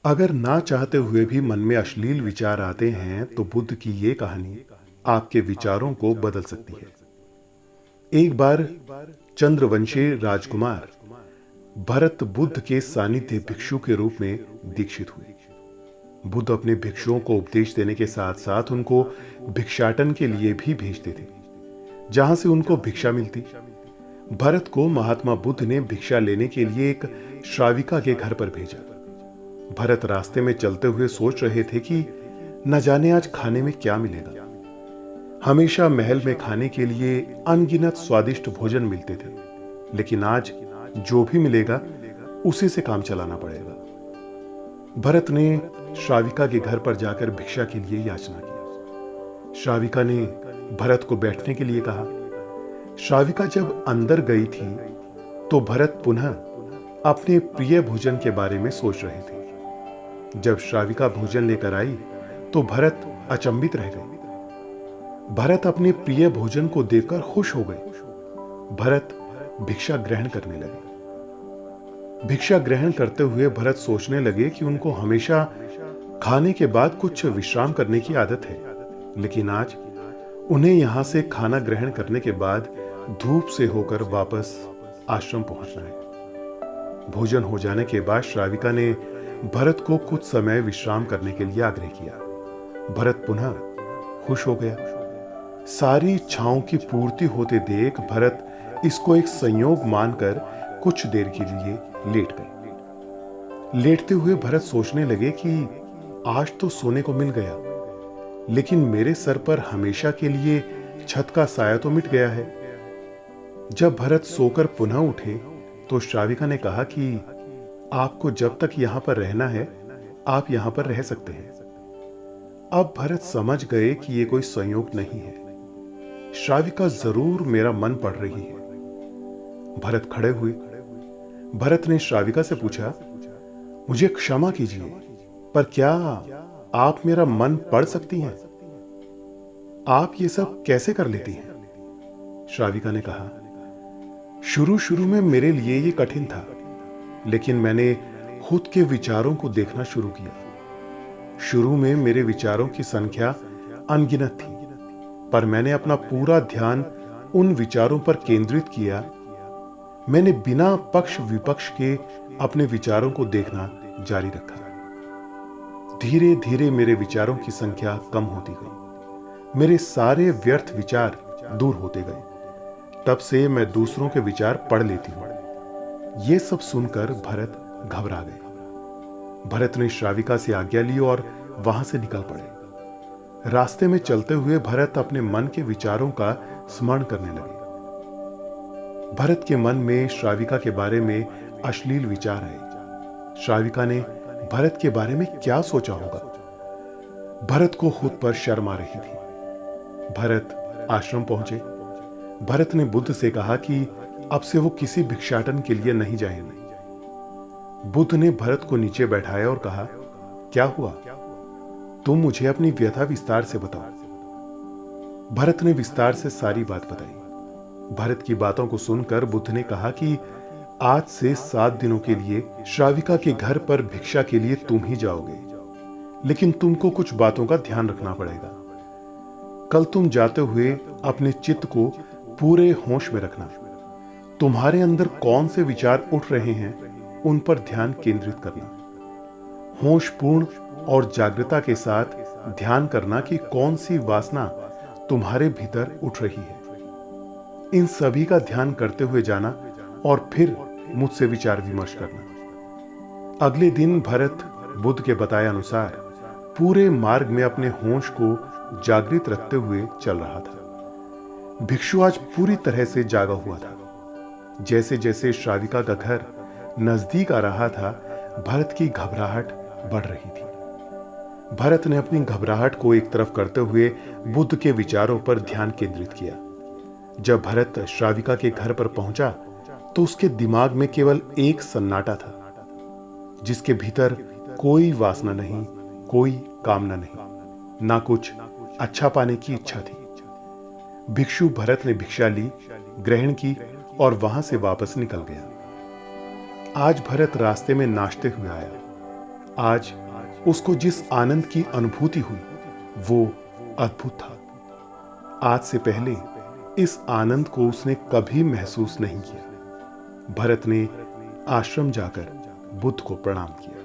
अगर ना चाहते हुए भी मन में अश्लील विचार आते हैं तो बुद्ध की ये कहानी आपके विचारों को बदल सकती है। एक बार चंद्रवंशी राजकुमार भरत बुद्ध के सानिध्य भिक्षु के रूप में दीक्षित हुए। बुद्ध अपने भिक्षुओं को उपदेश देने के साथ साथ उनको भिक्षाटन के लिए भी भेजते थे, जहां से उनको भिक्षा मिलती। भरत को महात्मा बुद्ध ने भिक्षा लेने के लिए एक श्राविका के घर पर भेजा। भरत रास्ते में चलते हुए सोच रहे थे कि न जाने आज खाने में क्या मिलेगा। हमेशा महल में खाने के लिए अनगिनत स्वादिष्ट भोजन मिलते थे, लेकिन आज जो भी मिलेगा उसी से काम चलाना पड़ेगा। भरत ने श्राविका के घर पर जाकर भिक्षा के लिए याचना की। श्राविका ने भरत को बैठने के लिए कहा। श्राविका जब अंदर गई थी तो भरत पुनः अपने प्रिय भोजन के बारे में सोच रहे थे। जब श्राविका भोजन लेकर आई तो भरत अचंभित रह गए। भरत अपने प्रिय भोजन को देखकर खुश हो गए। भरत भिक्षा ग्रहण करने लगे। भिक्षा ग्रहण करते हुए भरत सोचने लगे कि उनको हमेशा खाने के बाद कुछ विश्राम करने की आदत है, लेकिन आज उन्हें यहां से खाना ग्रहण करने के बाद धूप से होकर वापस आश्रम पहुंचना है। भोजन हो जाने के बाद श्राविका ने भरत को कुछ समय विश्राम करने के लिए आग्रह किया। भरत पुनः खुश हो गया। सारी इच्छाओं की पूर्ति होते देख भरत इसको एक संयोग मानकर कुछ देर के लिए लेट गए। लेटते हुए भरत सोचने लगे कि आज तो सोने को मिल गया, लेकिन मेरे सर पर हमेशा के लिए छत का साया तो मिट गया है। जब भरत सोकर पुनः उठे तो श्राविका ने कहा कि आपको जब तक यहां पर रहना है आप यहां पर रह सकते हैं। अब भरत समझ गए कि यह कोई संयोग नहीं है, श्राविका जरूर मेरा मन पढ़ रही है। भरत खड़े हुए। भरत ने श्राविका से पूछा, मुझे क्षमा कीजिए, पर क्या आप मेरा मन पढ़ सकती हैं? आप ये सब कैसे कर लेती हैं? श्राविका ने कहा, शुरू शुरू में मेरे लिए ये कठिन था, लेकिन मैंने खुद के विचारों को देखना शुरू किया। शुरू में मेरे विचारों की संख्या अनगिनत थी, पर मैंने अपना पूरा ध्यान उन विचारों पर केंद्रित किया। मैंने बिना पक्ष विपक्ष के अपने विचारों को देखना जारी रखा। धीरे धीरे मेरे विचारों की संख्या कम होती गई। मेरे सारे व्यर्थ विचार दूर होते गए। तब से मैं दूसरों के विचार पढ़ लेती हूं। यह सब सुनकर भरत घबरा गए। भरत ने श्राविका से आज्ञा ली और वहां से निकल पड़े। रास्ते में चलते हुए भरत अपने मन के विचारों का स्मरण करने लगे। भरत के मन में श्राविका के बारे में अश्लील विचार आए। श्राविका ने भरत के बारे में क्या सोचा होगा? भरत को खुद पर शर्म आ रही थी। भरत आश्रम पहुंचे। भरत ने बुद्ध से कहा कि अब से वो किसी भिक्षाटन के लिए नहीं जाएंगे। बुद्ध ने भरत को नीचे बैठाया और कहा, क्या हुआ? तुम मुझे अपनी व्यथा विस्तार से बताओ। भरत ने विस्तार से सारी बात बताई। भरत की बातों को सुनकर बुद्ध ने कहा कि आज से 7 दिनों के लिए श्राविका के घर पर भिक्षा के लिए तुम ही जाओगे, लेकिन तुमको कुछ बातों का ध्यान रखना पड़ेगा। कल तुम जाते हुए अपने चित्त को पूरे होश में रखना। तुम्हारे अंदर कौन से विचार उठ रहे हैं उन पर ध्यान केंद्रित करना। होशपूर्ण और जागृता के साथ ध्यान करना कि कौन सी वासना तुम्हारे भीतर उठ रही है। इन सभी का ध्यान करते हुए जाना और फिर मुझसे विचार विमर्श करना। अगले दिन भरत बुद्ध के बताए अनुसार पूरे मार्ग में अपने होश को जागृत रखते हुए चल रहा था। भिक्षु आज पूरी तरह से जागा हुआ था। जैसे जैसे श्राविका का घर नजदीक आ रहा था, भरत की घबराहट बढ़ रही थी। भरत ने अपनी घबराहट को एक तरफ करते हुए बुद्ध के विचारों पर ध्यान केंद्रित किया। जब भरत श्राविका के घर पर पहुंचा तो उसके दिमाग में केवल एक सन्नाटा था, जिसके भीतर कोई वासना नहीं, कोई कामना नहीं, ना कुछ अच्छा पाने की इच्छा थी। भिक्षु भरत ने भिक्षा ली, ग्रहण की और वहां से वापस निकल गया। आज भरत रास्ते में नाचते हुए आया। आज उसको जिस आनंद की अनुभूति हुई वो अद्भुत था। आज से पहले इस आनंद को उसने कभी महसूस नहीं किया। भरत ने आश्रम जाकर बुद्ध को प्रणाम किया।